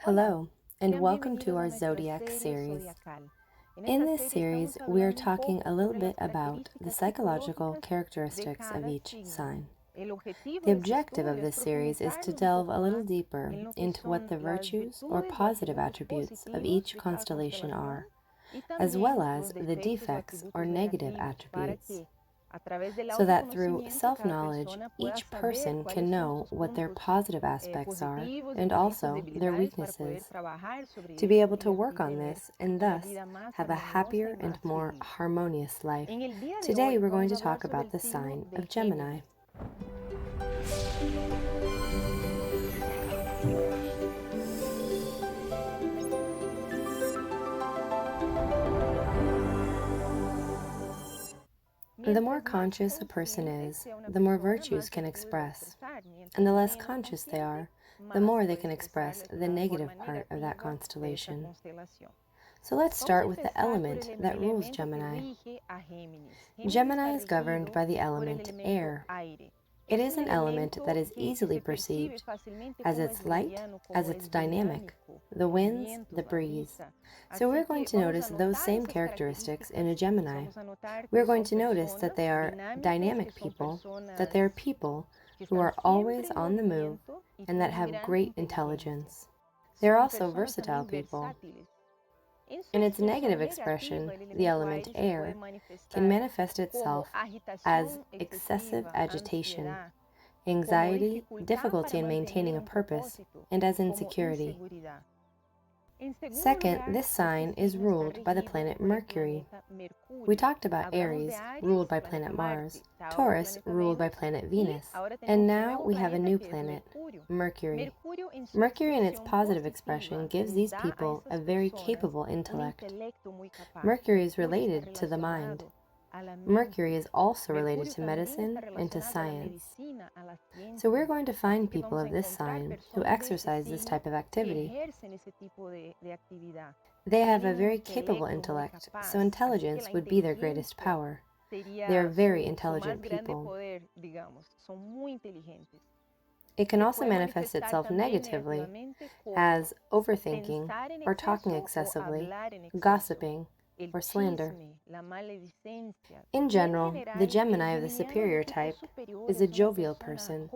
Hello, and welcome to our Zodiac series. In this series, we are talking a little bit about the psychological characteristics of each sign. The objective of this series is to delve a little deeper into what the virtues or positive attributes of each constellation are, as well as the defects or negative attributes, so that through self-knowledge, each person can know what their positive aspects are and also their weaknesses, to be able to work on this and thus have a happier and more harmonious life. Today we're going to talk about the sign of Gemini. The more conscious a person is, the more virtues can express, and the less conscious they are, the more they can express the negative part of that constellation. So let's start with the element that rules Gemini. Gemini is governed by the element air. It is an element that is easily perceived as it's light, as it's dynamic, the winds, the breeze. So we're going to notice those same characteristics in a Gemini. We're going to notice that they are dynamic people, that they are people who are always on the move and that have great intelligence. They're also versatile people. In its negative expression, the element air can manifest itself as excessive agitation, anxiety, difficulty in maintaining a purpose, and as insecurity. Second, this sign is ruled by the planet Mercury. We talked about Aries, ruled by planet Mars, Taurus, ruled by planet Venus, and now we have a new planet, Mercury. Mercury in its positive expression gives these people a very capable intellect. Mercury is related to the mind. Mercury is also related to medicine and to science. So we're going to find people of this sign who exercise this type of activity. They have a very capable intellect, so intelligence would be their greatest power. They are very intelligent people. It can also manifest itself negatively as overthinking or talking excessively, gossiping, or slander. In general, the Gemini of the superior type is a jovial person,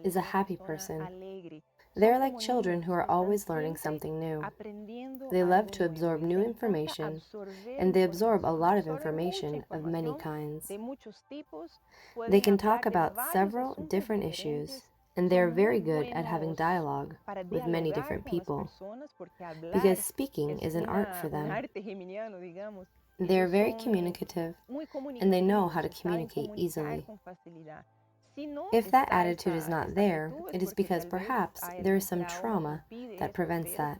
is a happy person. They're like children who are always learning something new. They love to absorb new information, and they absorb a lot of information of many kinds. They can talk about several different issues, and they are very good at having dialogue with many different people, because speaking is an art for them. They are very communicative, and they know how to communicate easily. If that attitude is not there, it is because perhaps there is some trauma that prevents that.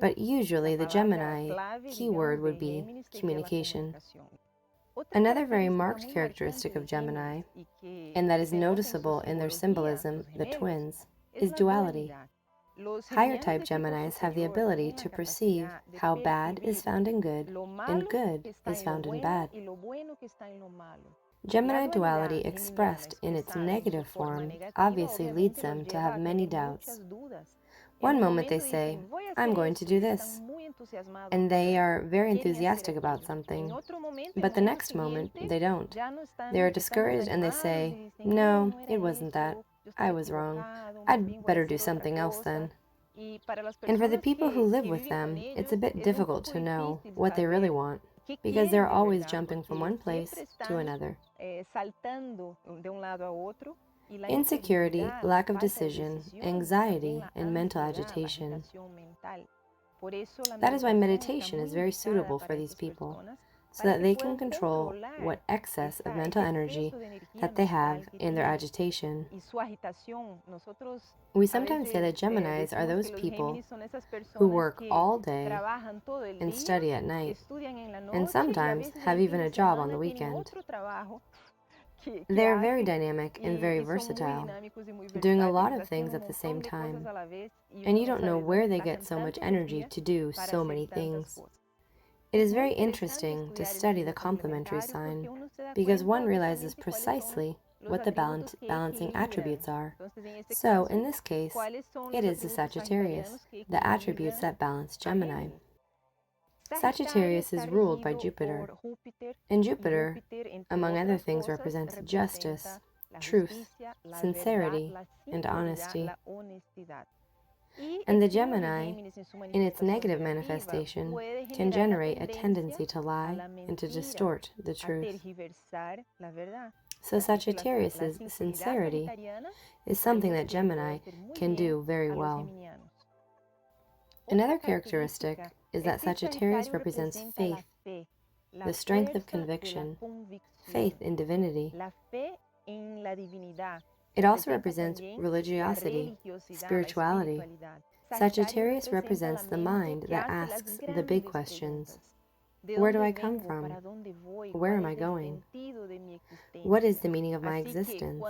But usually the Gemini keyword would be communication. Another very marked characteristic of Gemini, and that is noticeable in their symbolism, the twins, is duality. Higher type Geminis have the ability to perceive how bad is found in good and good is found in bad. Gemini duality expressed in its negative form obviously leads them to have many doubts. One moment they say, I'm going to do this, and they are very enthusiastic about something, but the next moment they don't. They are discouraged and they say, no, it wasn't that. I was wrong. I'd better do something else then. And for the people who live with them, it's a bit difficult to know what they really want, because they're always jumping from one place to another. Insecurity, lack of decision, anxiety, and mental agitation. That is why meditation is very suitable for these people, so that they can control what excess of mental energy that they have in their agitation. We sometimes say that Geminis are those people who work all day and study at night, and sometimes have even a job on the weekend. They are very dynamic and very versatile, doing a lot of things at the same time, and you don't know where they get so much energy to do so many things. It is very interesting to study the complementary sign, because one realizes precisely what the balancing attributes are. So, in this case, it is the Sagittarius, the attributes that balance Gemini. Sagittarius is ruled by Jupiter, and Jupiter, among other things, represents justice, truth, sincerity, and honesty. And the Gemini, in its negative manifestation, can generate a tendency to lie and to distort the truth. So Sagittarius's sincerity is something that Gemini can do very well. Another characteristic is that Sagittarius represents faith, the strength of conviction, faith in divinity. It also represents religiosity, spirituality. Sagittarius represents the mind that asks the big questions. Where do I come from? Where am I going? What is the meaning of my existence?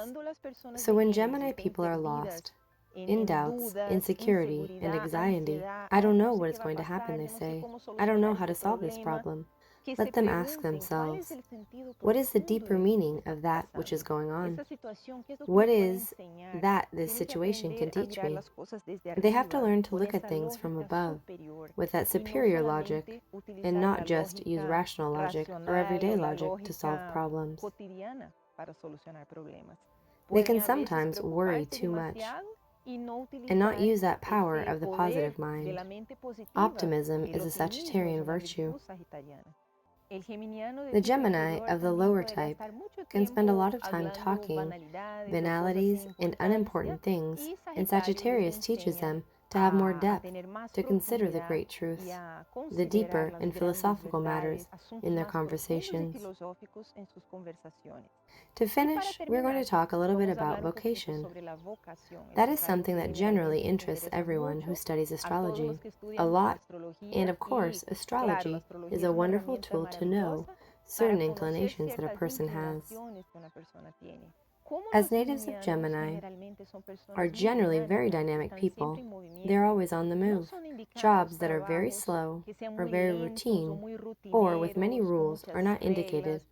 So when Gemini people are lost, in doubts, insecurity, and anxiety, I don't know what is going to happen, they say. I don't know how to solve this problem. Let them ask themselves, what is the deeper meaning of that which is going on? What is that this situation can teach me? They have to learn to look at things from above, with that superior logic, and not just use rational logic or everyday logic to solve problems. They can sometimes worry too much and not use that power of the positive mind. Optimism is a Sagittarian virtue. The Gemini of the lower type can spend a lot of time talking banalities and unimportant things, and Sagittarius teaches them to have more depth, to consider the great truths, the deeper and philosophical matters in their conversations. To finish, we're going to talk a little bit about vocation. That is something that generally interests everyone who studies astrology a lot, and of course, astrology is a wonderful tool to know certain inclinations that a person has. As natives of Gemini are generally very dynamic people, they're always on the move. Jobs that are very slow or very routine or with many rules are not indicated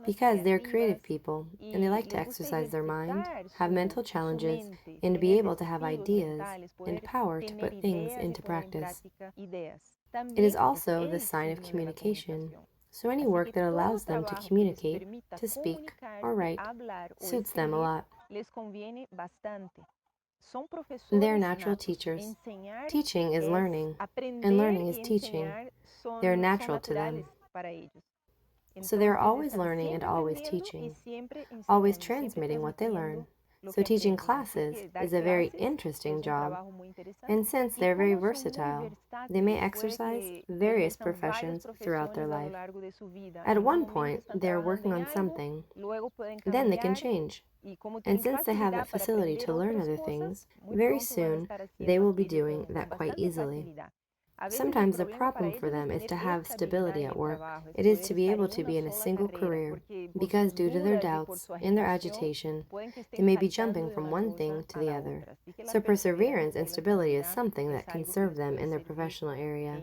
because they're creative people and they like to exercise their mind, have mental challenges, and be able to have ideas and power to put things into practice. It is also the sign of communication. So any work that allows them to communicate, to speak, or write, suits them a lot. They're natural teachers. Teaching is learning, and learning is teaching. They're natural to them. So they're always learning and always teaching, always transmitting what they learn. So teaching classes is a very interesting job, and since they're very versatile, they may exercise various professions throughout their life. At one point, they're working on something, then they can change. And since they have that facility to learn other things, very soon they will be doing that quite easily. Sometimes the problem for them is to have stability at work. It is to be able to be in a single career, because due to their doubts and their agitation, they may be jumping from one thing to the other. So perseverance and stability is something that can serve them in their professional area.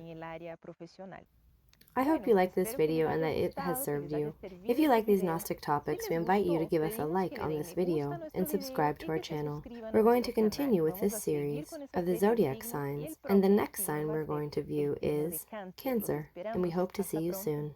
I hope you like this video and that it has served you. If you like these Gnostic topics, we invite you to give us a like on this video and subscribe to our channel. We're going to continue with this series of the zodiac signs, and the next sign we're going to view is Cancer, and we hope to see you soon.